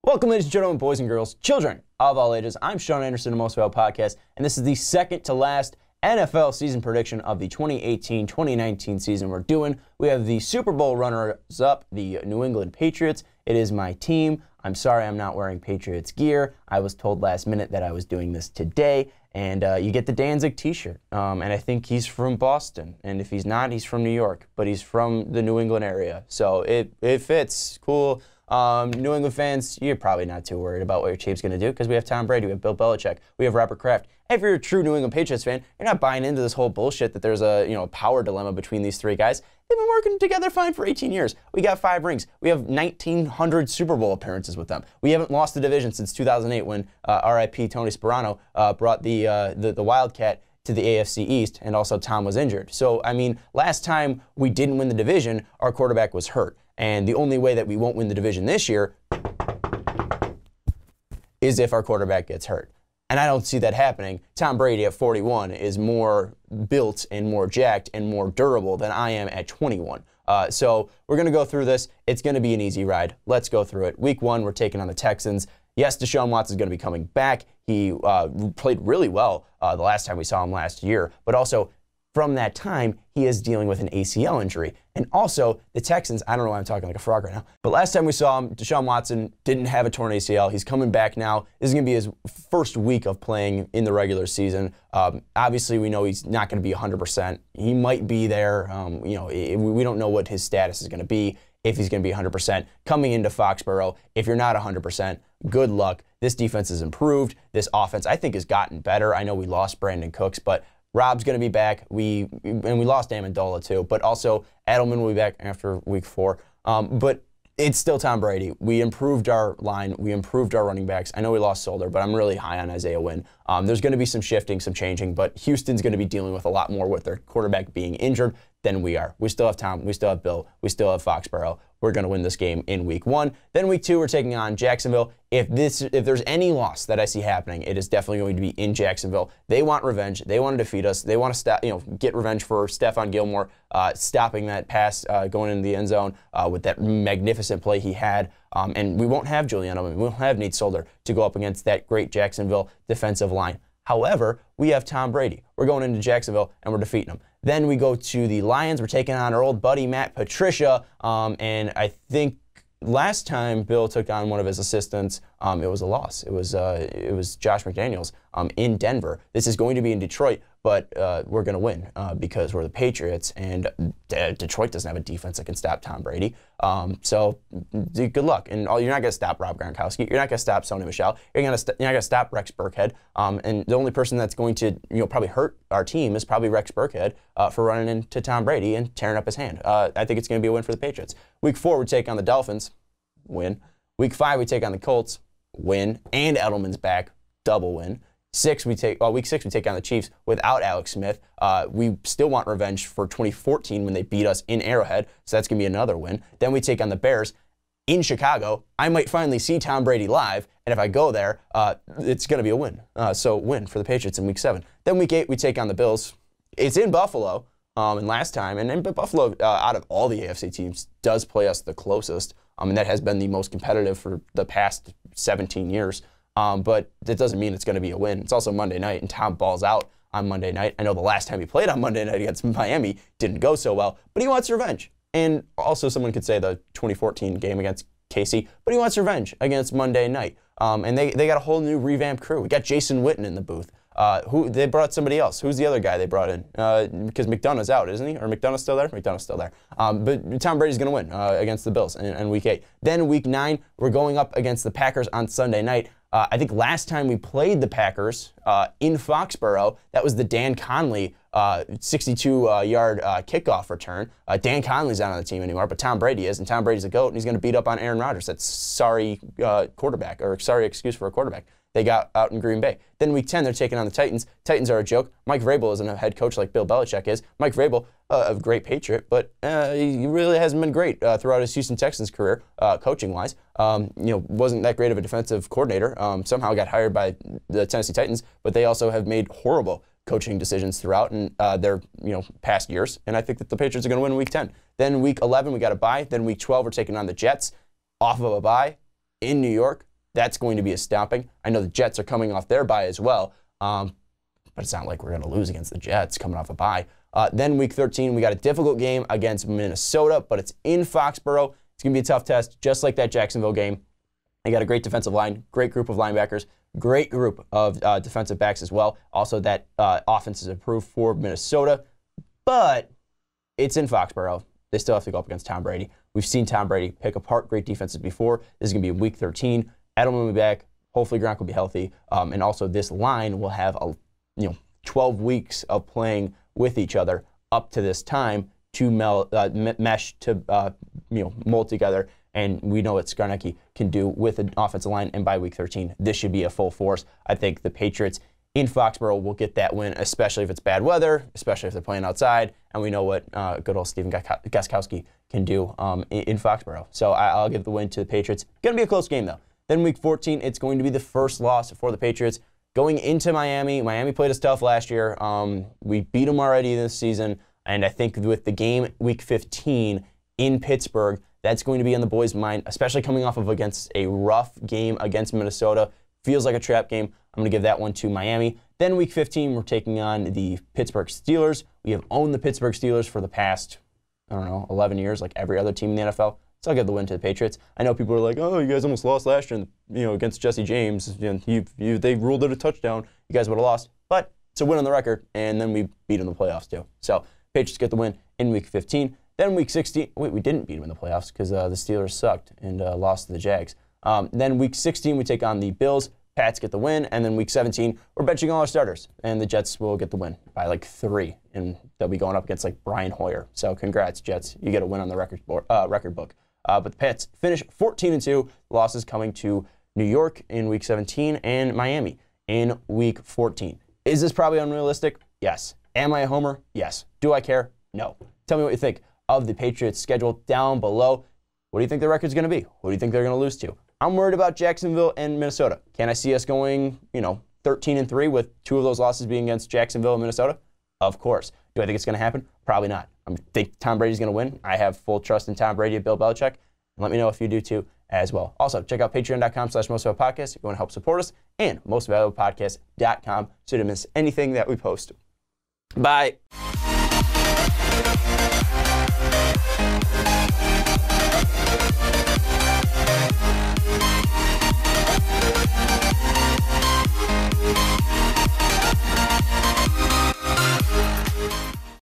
Welcome, ladies and gentlemen, boys and girls, children of all ages. I'm Sean Anderson of Most Valuable Podcast, and this is the second to last NFL season prediction of the 2018-2019 season we're doing. We have the Super Bowl runners-up, the New England Patriots. It is my team. I'm sorry I'm not wearing Patriots gear. I was told last minute that I was doing this today, and you get the Danzig t-shirt. And I think he's from Boston, and if he's not, he's from New York, but he's from the New England area. So it fits. Cool. New England fans, you're probably not too worried about what your team's going to do because we have Tom Brady, we have Bill Belichick, we have Robert Kraft. If you're a true New England Patriots fan, you're not buying into this whole bullshit that there's a power dilemma between these three guys. They've been working together fine for 18 years. We got 5 rings. We have 1,900 Super Bowl appearances with them. We haven't lost the division since 2008 when R.I.P. Tony Sparano brought the Wildcat to the AFC East, and also Tom was injured. So, I mean, last time we didn't win the division, our quarterback was hurt. And the only way that we won't win the division this year is if our quarterback gets hurt. And I don't see that happening. Tom Brady at 41 is more built and more jacked and more durable than I am at 21. So we're going to go through this. It's going to be an easy ride. Let's go through it. Week 1, we're taking on the Texans. Yes, Deshaun Watson is going to be coming back. He played really well the last time we saw him last year, but also from that time, he is dealing with an ACL injury. And also, the Texans, I don't know why I'm talking like a frog right now, but last time we saw him, Deshaun Watson didn't have a torn ACL. He's coming back now. This is going to be his first week of playing in the regular season. Obviously, we know he's not going to be 100%. He might be there. We don't know what his status is going to be, if he's going to be 100%. Coming into Foxborough, if you're not 100%, good luck. This defense has improved. This offense, I think, has gotten better. I know we lost Brandon Cooks, but Rob's going to be back. We lost Amendola too, but also Edelman will be back after week 4. But it's still Tom Brady. We improved our line. We improved our running backs. I know we lost Solder, but I'm really high on Isaiah Wynn. There's going to be some shifting, some changing, but Houston's going to be dealing with a lot more with their quarterback being injured than we are. We still have Tom. We still have Bill. We still have Foxborough. We're going to win this game in week 1. Then week 2, we're taking on Jacksonville. If there's any loss that I see happening, it is definitely going to be in Jacksonville. They want revenge. They want to defeat us. They want to get revenge for Stephon Gilmore stopping that pass going into the end zone with that magnificent play he had. And we won't have Julian Edelman. We won't have Nate Solder to go up against that great Jacksonville defensive line. However, we have Tom Brady. We're going into Jacksonville, and we're defeating them. Then we go to the Lions. We're taking on our old buddy, Matt Patricia. And I think last time Bill took on one of his assistants, it was a loss. It was Josh McDaniels in Denver. This is going to be in Detroit, but we're going to win because we're the Patriots, and Detroit doesn't have a defense that can stop Tom Brady. So good luck. And you're not going to stop Rob Gronkowski. You're not going to stop Sony Michel. You're not going to stop Rex Burkhead. And the only person that's going to probably hurt our team is probably Rex Burkhead for running into Tom Brady and tearing up his hand. I think it's going to be a win for the Patriots. Week 4, we take on the Dolphins. Win. Week 5, we take on the Colts. Win. And Edelman's back. Double win. Week 6, we take on the Chiefs without Alex Smith. We still want revenge for 2014 when they beat us in Arrowhead, so that's going to be another win. Then we take on the Bears in Chicago. I might finally see Tom Brady live, and if I go there, it's going to be a win. So win for the Patriots in Week 7. Then Week 8, we take on the Bills. It's in Buffalo, and last time, and Buffalo, out of all the AFC teams, does play us the closest, and that has been the most competitive for the past 17 years. But that doesn't mean it's going to be a win. It's also Monday night, and Tom balls out on Monday night. I know the last time he played on Monday night against Miami didn't go so well, but he wants revenge. And also someone could say the 2014 game against KC, but he wants revenge against Monday night. And they got a whole new revamped crew. We got Jason Witten in the booth. They brought somebody else. Who's the other guy they brought in? Because McDonough's out, isn't he? Or McDonough's still there? McDonough's still there. But Tom Brady's going to win against the Bills in Week 8. Then Week 9, we're going up against the Packers on Sunday night. I think last time we played the Packers in Foxborough, that was the Dan Conley 62-yard kickoff return. Dan Conley's not on the team anymore, but Tom Brady is, and Tom Brady's a GOAT, and he's going to beat up on Aaron Rodgers. That's sorry quarterback, or sorry excuse for a quarterback they got out in Green Bay. Then Week 10, they're taking on the Titans. Titans are a joke. Mike Vrabel isn't a head coach like Bill Belichick is. Mike Vrabel, a great Patriot, but he really hasn't been great throughout his Houston Texans career, coaching-wise. Wasn't that great of a defensive coordinator. Somehow got hired by the Tennessee Titans, but they also have made horrible coaching decisions throughout in their past years, and I think that the Patriots are going to win in Week 10. Then Week 11, we got a bye. Then Week 12, we're taking on the Jets off of a bye in New York. That's going to be a stomping. I know the Jets are coming off their bye as well, but it's not like we're going to lose against the Jets coming off a bye. Then week 13, we got a difficult game against Minnesota, but it's in Foxborough. It's going to be a tough test, just like that Jacksonville game. They got a great defensive line, great group of linebackers, great group of defensive backs as well. Also, that offense is improved for Minnesota, but it's in Foxborough. They still have to go up against Tom Brady. We've seen Tom Brady pick apart great defenses before. This is going to be week 13. Edelman will be back. Hopefully, Gronk will be healthy. And also, this line will have 12 weeks of playing with each other up to this time to mesh, to mold together. And we know what Skarnecki can do with an offensive line. And by week 13, this should be a full force. I think the Patriots in Foxborough will get that win, especially if it's bad weather, especially if they're playing outside. And we know what good old Steven Gostkowski can do in Foxborough. So I'll give the win to the Patriots. Going to be a close game, though. Then week 14, it's going to be the first loss for the Patriots. Going into Miami, Miami played us tough last year. We beat them already this season. And I think with the game week 15 in Pittsburgh, that's going to be on the boys' mind, especially coming off of against a rough game against Minnesota. Feels like a trap game. I'm going to give that one to Miami. Then week 15, we're taking on the Pittsburgh Steelers. We have owned the Pittsburgh Steelers for the past, 11 years, like every other team in the NFL. So I'll give the win to the Patriots. I know people are like, oh, you guys almost lost last year, against Jesse James. They ruled it a touchdown. You guys would have lost. But it's a win on the record, and then we beat them in the playoffs too. So Patriots get the win in week 15. Then week 16, wait, we didn't beat them in the playoffs because the Steelers sucked and lost to the Jags. Then week 16, we take on the Bills. Pats get the win. And then week 17, we're benching all our starters. And the Jets will get the win by like 3. And they'll be going up against like Brian Hoyer. So congrats, Jets. You get a win on the record book. But the Pats finish 14-2. Losses coming to New York in week 17 and Miami in week 14. Is this probably unrealistic? Yes. Am I a homer? Yes. Do I care? No. Tell me what you think of the Patriots schedule down below. What do you think the record's going to be? Who do you think they're going to lose to? I'm worried about Jacksonville and Minnesota. Can I see us going, 13-3 with 2 of those losses being against Jacksonville and Minnesota? Of course. Do I think it's going to happen? Probably not. I think Tom Brady's going to win. I have full trust in Tom Brady and Bill Belichick. And let me know if you do too as well. Also, check out patreon.com/mostvaluablepodcast if you want to help support us, and mostvaluablepodcast.com so you don't miss anything that we post. Bye.